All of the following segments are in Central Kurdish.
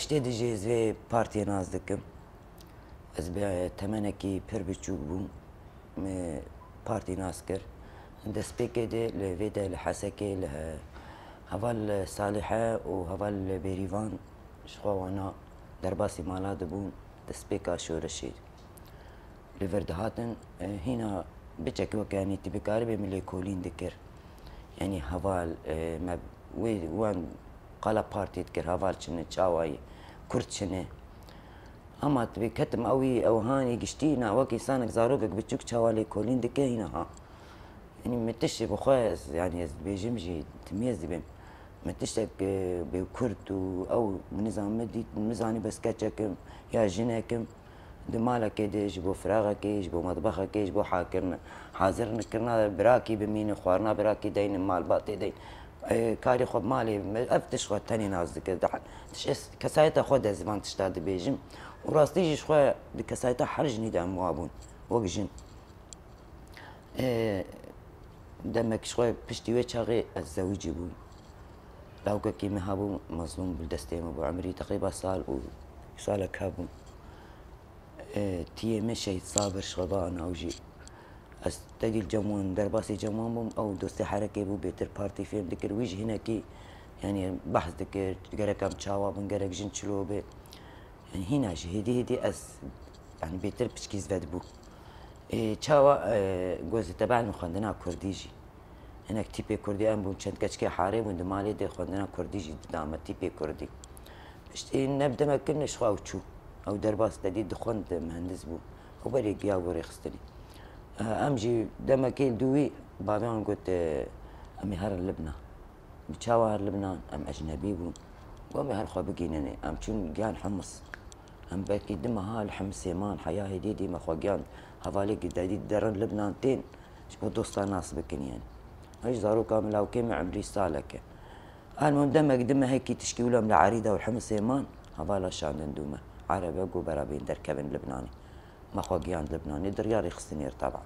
اشتي دجي زي بارتي ناز دكم از به تمنكي پر بچوك بوم بارتي ناز كر دست بيكي دي لفيدا لحسكي له هفال صالحة وهفال بيريفان شخوا وانا درباسي مالا دبون دست بيكا شورشي لفردهاتن هنا بچك وكاني تبكاري بملي كولين دكر يعني هفال وان قالا بارتي تكر هفال شنه تشاواي كرت شنه اما تبي كتم اوي او هاني قشتينا وكي سانك زاروقك بتشوك تشاوالي كولين دكي هنا ها يعني متشي بخواس يعني بيجمجي تميز بين متشتك بكرت او نظام مدي مزاني بس كاتشكم يا جناكم دمالك يديش بو فراغك يش بو مطبخك يش بو حاكرنا حاضر نكرنا براكي بمين خوارنا براكي دين مال باطي دين كاري خب مالي افتش خو تاني ناز دك تشس كسايتا خود زمان تشتاد بيجم وراستيجي شخوا كسايتا حرجني دام موابون وقجن دمك شوي بشتي وجهي الزوجي بو لو كي مهابو مظلوم بالدستيم ابو عمري تقريبا سال كابو تي مشي صابر شغبا انا وجي استدي الجمون درباسي جمون بوم او دوستي حركه بو بيتر بارتي فيلم دكر وجه هناكي يعني بحث دكر جركم تشاوا بن جرك جن شلوبه يعني هنا هدي يعني بيتر بشكيز فد بو تشاوا جوز تبع المخندنا كرديجي هناك تيبي كردي ام بون شنت كشكي حاري بون دمالي دي خندنا كرديجي دام تيبي كردي اشتي نبدا ما كنش خاو تشو او درباس تديد خند مهندس بو وبري قيا وري خستني امجي دما كيل دوي بابان قلت امي هر لبنان بتشاوا هر لبنان ام اجنبي بو وامي هر خو بقينني ام شون قيان حمص ام باكي دما ها الحمص سيمان حياه هديدي ما خو قيان هفالي قدادي درن لبنان تين شبو دوستا ناس بكن يعني ايش زارو كامل او كيما عمري سالك المهم دما هيك تشكي لهم العريضه والحمص سيمان هفالا شان ندومه عربي اقو برابين دركبن لبناني ما خو قيان لبناني درياري خستنير طبعا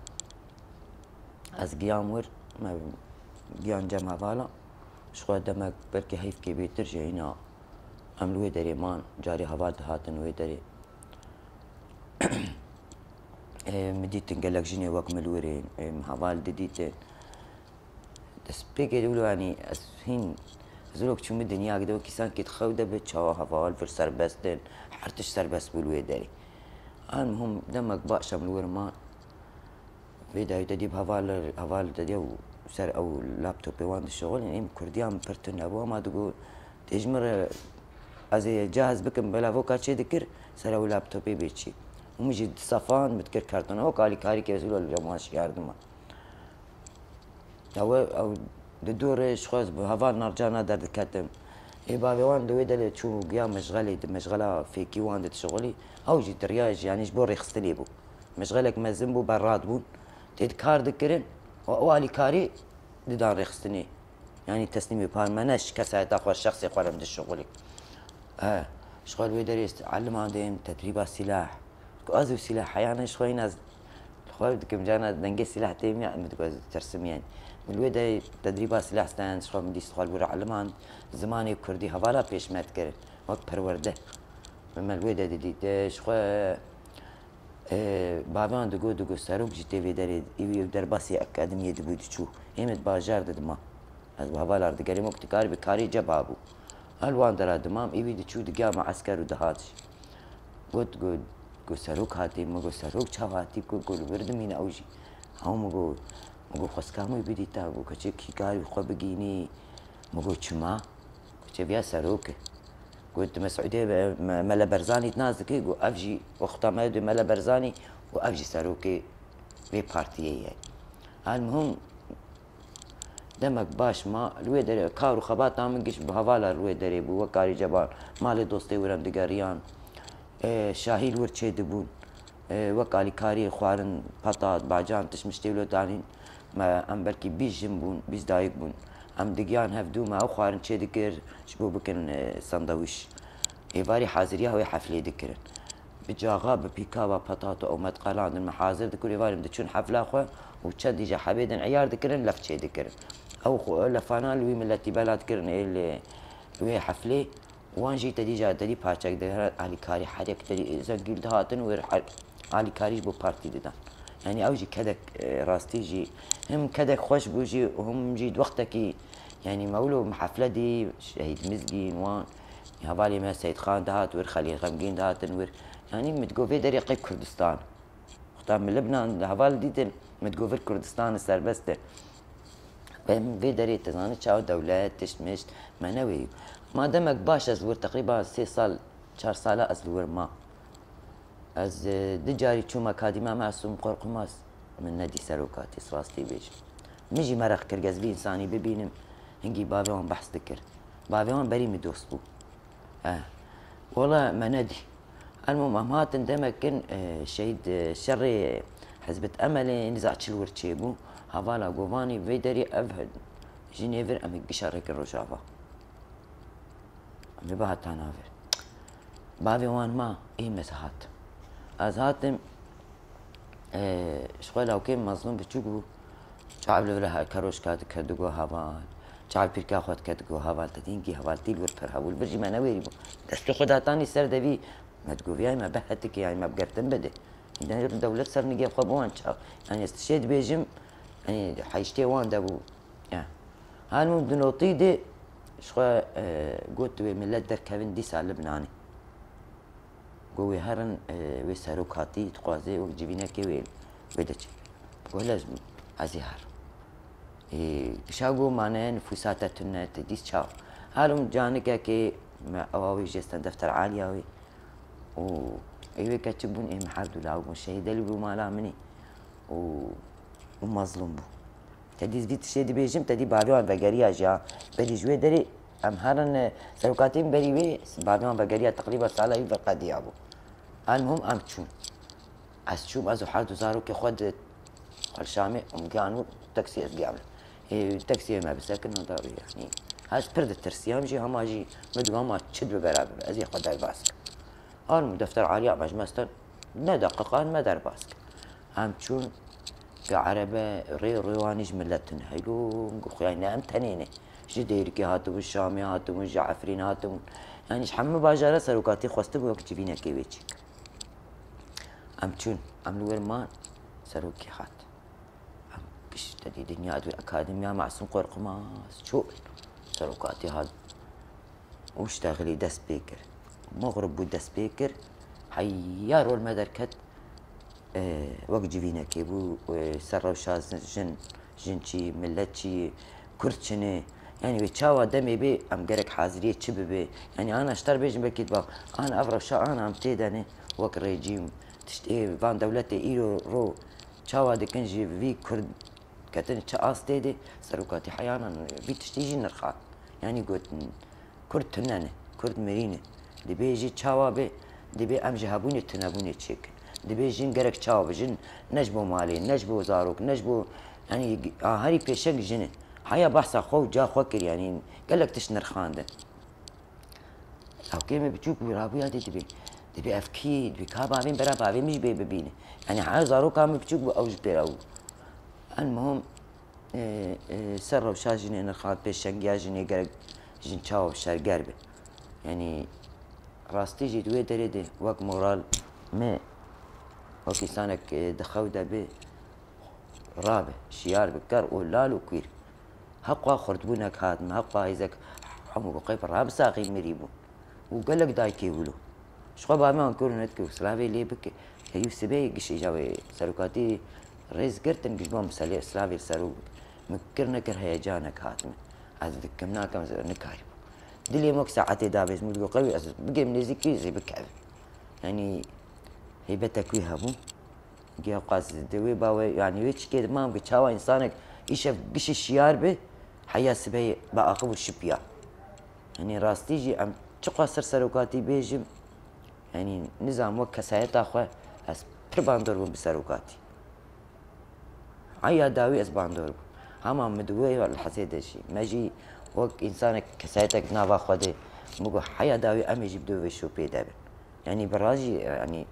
از قيام ور ما قيان جمع فالا شخوا دمك بركي هيف كي بيترجع هنا عملوه دري مان جاري هفال هاتن ويدري مديت نقلك جيني وك ملورين هفال دديتين دس بيجي يقولوا يعني هين زلوك شو الدنيا كده وكيسان كي تخوده بتشاوا هفال في سربستن حرتش سربست بالوي داري المهم دمك بقشة ملور مان بداية تجيب هفال تجيب سر او لابتوب وان الشغل يعني كرديان برتن ابوها ما تقول تجمر ازي جاهز بكم بلا فوكا شي ذكر سر او لابتوبي بيتشي ومجي صفان بتكر كرتون هو قالي كاري كيزولو الجماش ياردما او دور شخوز بهفال نرجعنا درد كتم اي بابي وان دوي دل تشو قيام مشغله في كيوان شغلي او جي ترياج يعني جبور يخستلي بو مشغلك مزن بو براد بون تيد كار ذكرن والي كاري ددان ريخستني يعني تسليمي بان مناش كسايت اخو الشخص يقول من الشغل شغل بيدرس علم عندهم تدريب السلاح ازو سلاح يعني شوي ناس خوي بدكم جانا دنجي سلاح تيمي بدكم ترسم يعني والويدا تدريبات سلاح ستان شغل مدي شغل بور علمان زماني كردي هوالا بيش ما تكر وقت برورده مما الويدا دي شغل بابان دگو سروک جیتی وی دارید ایوی درباسی اکادمیه دبود چو همت باجار ددما از بابالار دگری مکتکار بکاری جبابو الوان درا دمام ایوی دچو دگیا مع عسكر ودهاتش قلت گو سروک هاتی مگو سروک چاو هاتی گو بردمین اوجی هم مگو خسکامو بدیتا گو کچه کی کاری خو بگینی مگو چما کچه بیا سروک قلت مسعودي ملا برزاني تنازكي قو افجي وقتا ما يدو ملا برزاني وافجي ساروكي في بارتيي يعني المهم دمك باش ما الويدري كارو خبات عمقش بهوالا الويدري بو وكاري جبان مالي دوستي ورم دقاريان شاهيل ورتشي دبون وكالي كاري خوارن بطاط باجان تشمشتي ولو دانين ما ام بركي بيش جنبون بيش دايق بون ام دقيان هفدو ما او خوارن تشي دكر شبو بكن ساندويش ايفاري حاضريا هوي حفلي دكرن بجاغا ببيكابا بطاطا او متقالان المحاضر دكور ايفاري مدتشون حفلة اخوة وتشد ديجا حبيدن عيار دكرن لفتشي دكرن او لفانا لوي ملتي بلاد كرن اللي وي حفلي وان جي تدي جا تدي پارچک ده علی کاری حرک تدي زنگیل دهاتن و علی کاریش بو پارتی دادن يعني اوجي كدك راستي جي هم كدك خوش بوجي وهم جي وقتكي يعني مولو حفلة دي شهيد مزقين وان هبالي ما سيد خان دهات ور خليل غمقين دهات ور يعني متقوفي دريقي كردستان اختار من لبنان هبال ديتل متقوفي كردستان السربسته في دري تزاني تشاو دولات تشمش ما نوي ما دمك باش ازور تقريبا 3 سال 4 سال ازور ما از دجاري چوما كاديما معصوم قرقماس من نادي سروكاتي سراستي بيش ميجي مرق كرجزلي انساني ببينم هنجي بابيوان بحث ذكر بابيوان بري مدوس بو والله ما نادي المهم هات اندمكن شهيد شري حزبة امل نزاع تشلور تشيبو هفالا قوفاني فيدري افهد جنيفر امك بشارك الرجافة امي بهات تنافر بابيوان ما اي مساحات از هاتم شغل او كيم مظلوم بتشوفوا شعب لها كروش كاد كدغو هوال شعب بيركا خد كدغو هوال تدينكي هوال تيل ورفر هول برجي ما نويري دست خدها تاني سر دبي ما تقول يا ما بحتك يعني ما بقرتن بده يعني الدولة صار نجي خبوان شاف يعني استشهد بيجم يعني حيشتي وان دبو يعني هالمهم دنوطي دي شغل قلت ملت در كافن دي سال لبناني قوي هرن وساروكاتي تقازي وجبينا كويل بدتش ولا عزي هر شاقو معناه نفوسات التنت ديس شاو هالم جانك كي أواوي جستن دفتر عالية و أيوة كتبون إيه محرد ولا أو مشاهد اللي بو مالا مني ومظلوم بو تدي زبيت الشيء دي بيجم تدي بابيوان بقرية جا بري جوي دري أم هرن ساروكاتين بري وي بابيوان بقرية تقريبا سالة يبقى ديابو المهم ام چون از چوب از حد زارو که خود الشامي مقانو تاكسي از قبل تاكسي ما بسكن هذا يعني هاش برد الترسيام جي هم اجي مدقام ما تشد ببرابر ازي خد الباسك هان دفتر عالية مجمستن ندققان ما در باسك ام چون كعربة روانيج ملتن هيلو يعني ام تنينه جي ديركي هاتو الشامي هاتو جعفرين هاتو يعني شحم باجارة سروكاتي خوستو وقت جبينا كيويتشيك ام چون ام لور ما سروكي خات ام بش تدي دنيا ادوي اكاديميا معصوم قرقماس شو سروكاتي هاد واشتغلي دس بيكر مغرب بو دس بيكر حيارو المدركت وقت جبينا كيبو سرو شاز جنشي ملتشي كرتشني يعني بتشاوى دمي بي ام قرك حاضريه تشبه بي يعني انا اشتر بيجم بكيت باب انا افرق شا انا ام تيداني وك ريجيم تشتي فان دولتي ايرو رو تشاوى دكنجي في كرد كتن تشاس تيدي سروكاتي حيانا في تشتيجي نرخات يعني قلت كرد تنانه كرد مرينه دي بيجي تشاوى بي دي بي ام جهابوني تنابوني تشيك دي بيجين قرك تشاوى بجن نجبو مالي نجبو زاروك نجبو يعني هاري بيشك جنه حيا بحثا خو جا خوكر يعني قال لك تشنر خاندن او كيما بتشوف رابيا دي افكي دي كابابين برا بابين مش بيبيني يعني حيا زارو كام بتشوف او جبيراو المهم سروا شاجني نرخات بيشنجيا جني قال جن تشاو بشار قربه يعني راستي جي دوي دريدي وك مورال ما وكي سانك دخوده به رابه شيار بكر ولالو كوير حقا خردبونك هاتم حقا هيزك حمو بقيف الراب ساقي مريبون وقال لك داي كيولو شخو باما نكون نتكو سلافي لي بك هيو سبي قش جاوي سروكاتي ريز قرتن قشبهم سلافي سرو مكر نكر هيجانك هاتم از دكمناك نكايب دلي موك ساعتي دابز مدقو قوي از بقي منزيكي زي بكعب يعني هيبتك ويها بو جي قاس دوي باوي يعني ويتش كده ما بتشاوى انسانك ايش قش الشيار به حيا سبي باقب الشبيا يعني راستيجي ام تقوى سروكاتي بيجم يعني نظام وكسايت اخو اس برباندور بسروكاتي عيا داوي اس باندور هما مدوي ولا حسيت شيء ماجي وك انسانك كسايتك نافا خدي مقو حيا داوي ام يجيب دوي شو بيدابن يعني براجي يعني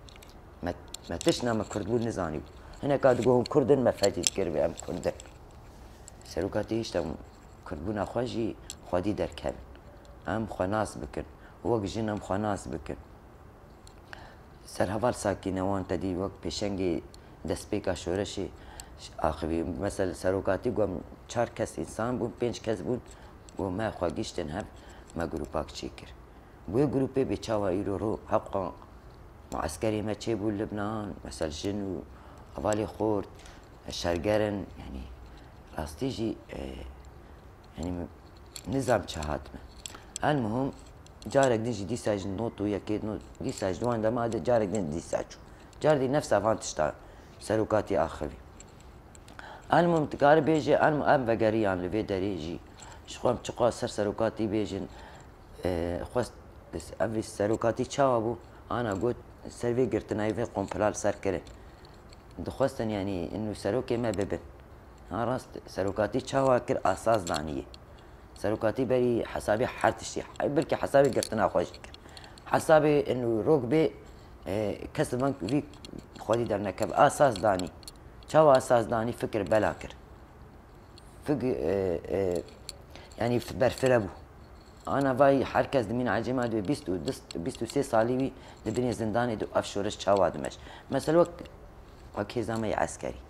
ما تشنا ما كردبون نزاني هنا كاد تقول كردن ما فاتي تقربي ام كردن سروكاتي اشتم كردبون اخواجي خودي در كبن ام خناس بكن وەک ژنم خوا ناز بکن سەر هەڤال ساکینەوان تەدی وەک پێشەنگی دەستپێکا شۆرەشی ئاخوی مەسەل سەرۆکاتی گوم 4 کەس ئینسان بوون 5 کەس بوون بۆ مایخوا گیشتن هەر مە گروپاک چی کرد بۆیە گروپێ بێ چاوە ئیرۆ ڕۆ هەبقا معسکەری مە چێ بوو لبنان مەسەل ژن و هەڤالی خۆرد شەرگەرن ینی ڕاستیژی ینی نظام چه هاتمە المهم جارێک دیژی دیساژ نۆت و یەکێت دیساژ دوان دەمادە جارێک دێن دیسا چوو جاردی نەفس ئەڤان تشتا سەرۆکاتی ئاخەوی المهم تکارە بێژێ ئەم بەگەریان لەوێ دەرێژی شخوام چقا سەر سەرۆکاتی بێژن خواست ئەوی سەرۆکاتی چاوە بوو ئانا گوت سەروێ گرتنایوێ قۆمپلال سەرکردن دخواستن ینی ئینو سەرۆکێ مە ببن ڕاست سەرۆکاتی چاوا کرد ئاساس دانیە سەرۆکاتی بەری حەسابی هەر تشتی بلکە حەسابی گرتنا خۆشی کرد حەسابێ ئینو ڕۆک بێ کەس بەنگ وی خۆی دەرنەکەب ئاساس دانی چاوا ئاساس دانی فکر بەلا کرد ینی بەرفرە بوو ئانا ڤای هەر کەس دمین عەجێما دوێ 23 ساڵی وی دبنێ زندانی دو ئەف شۆرش چاوا دمەش مەسەل وەک هێزامەی عەسکەری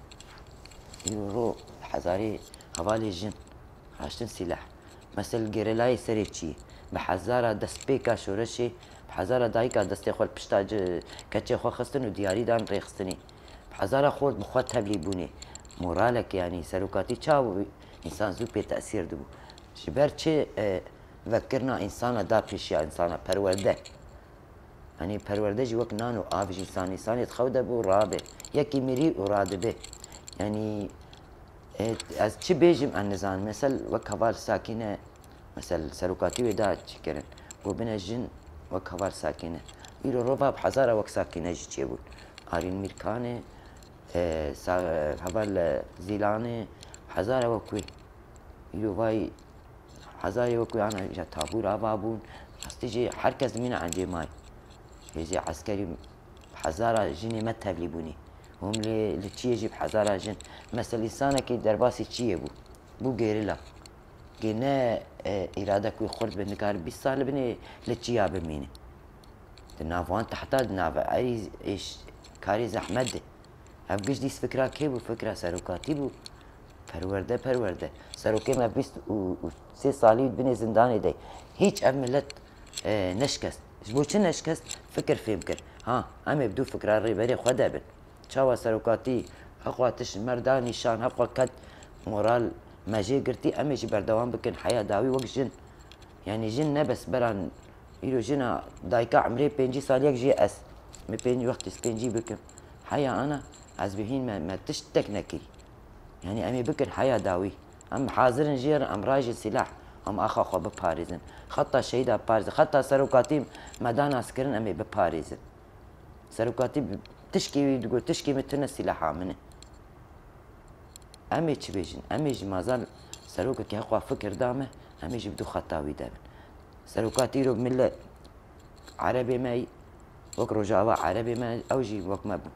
ڕۆ حەزاری هەڤالی ژن هاشتن سیلاح مەسەل گێرەلای سەرێ چی بە حەزارە دەستپێکا شۆرەشێ بە حەزارە دایکا دەستێ خۆل پشتا کەچێ خۆ خستن و دیاریدان ڕێخستنی بە حەزارە خۆرد بخوا تەبلی بوونێ مۆرالێک ینی سەرۆکاتی چاو ئینسان زوو پێ تەسیر دەبوو ji ber çê vekirina însana da pêşiya însana perwerde henî perwerde jî wek nan û av jî îsanî xew de bû rabe yekî mirî û radibe yanî ez çi bêjim em nizanim mesel wek heval sakîne mesel serokatî wê da çi kirin bû bine jin wek heval sakîne îro rova bi hezara wek sakîne jî çêbûn Arîn Mîrkanê heval Zîlanê hezara wek wê îro vay hezarê wek wê ana ja tabûr ava bûn rastî jî her kes dimîne encêmayê hêzê eskerî hezara jinê me tevlî bûnî hûn li çiyê jî bi hezara jin mesel însanekî derbasî çiyê bû bû gêrila gê ne îradek wê xurt be nikare 20 sal binê li çiya bimîne di nav wan tehta di nav erî karê zehmet de ev giş dîs fikra kê bû fikra serokatî bû perwerde serokê me 23 salî binê zindanê de hiç ev millet neşkest ji bo çi neşkest fikir fêm kir ha em ê bi dû fikra rêberê xwe de bin çawa serokatî heqwa tiş merda nîşan heqwa ket moral me jê girtî em ê jî berdewam bikin heya dawî wek jin yanî jin ne bes beran îro jina dayika emrê 5 saliyek jî ez me wextî spêncî bikim heya ana ez bihîn me tişt tek nekirî yani em ê bikin heya dawî em hazirin jê re em rajê silah em axa xwe biparêzin xeta şehîda biparêzin xeta serokatî me da naskirin em ê biparêzin serokatî tişkî wî digot tişkî min tune sîlaha min e em ê çi bêjin em ê jî mazal serokekî heqwa fikir da me em ê jî bi dû xeta wî de bin serokatî îro millet erebê me wek rojava erebê me ew jî wek me bûn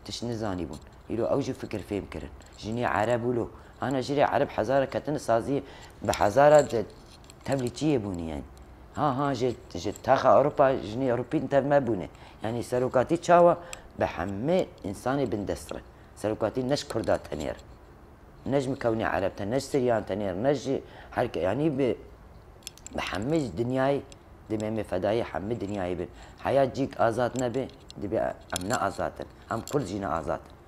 tiş nizanî bûn îro ew jî fikir fêm kirin jinê ereb bûlo ana jirê ereb hezara ketin saziyê bi hezara tevlî çiyê bûnî yani ha ji taxa Ewropa jinê Ewropîn tev me bûne yani serokatî çawa bi hemê însanê bin destire serokatî ne ji Kurda tenêr ne ji mikewnî ereb te ne ji Siryan tenêr ne ji herke yanî bi hemê dinyayê dibê em ê fedayê hemê dinyayê bin heya cîk azad nebe dibê em ne azad in em Kurd jî ne azad in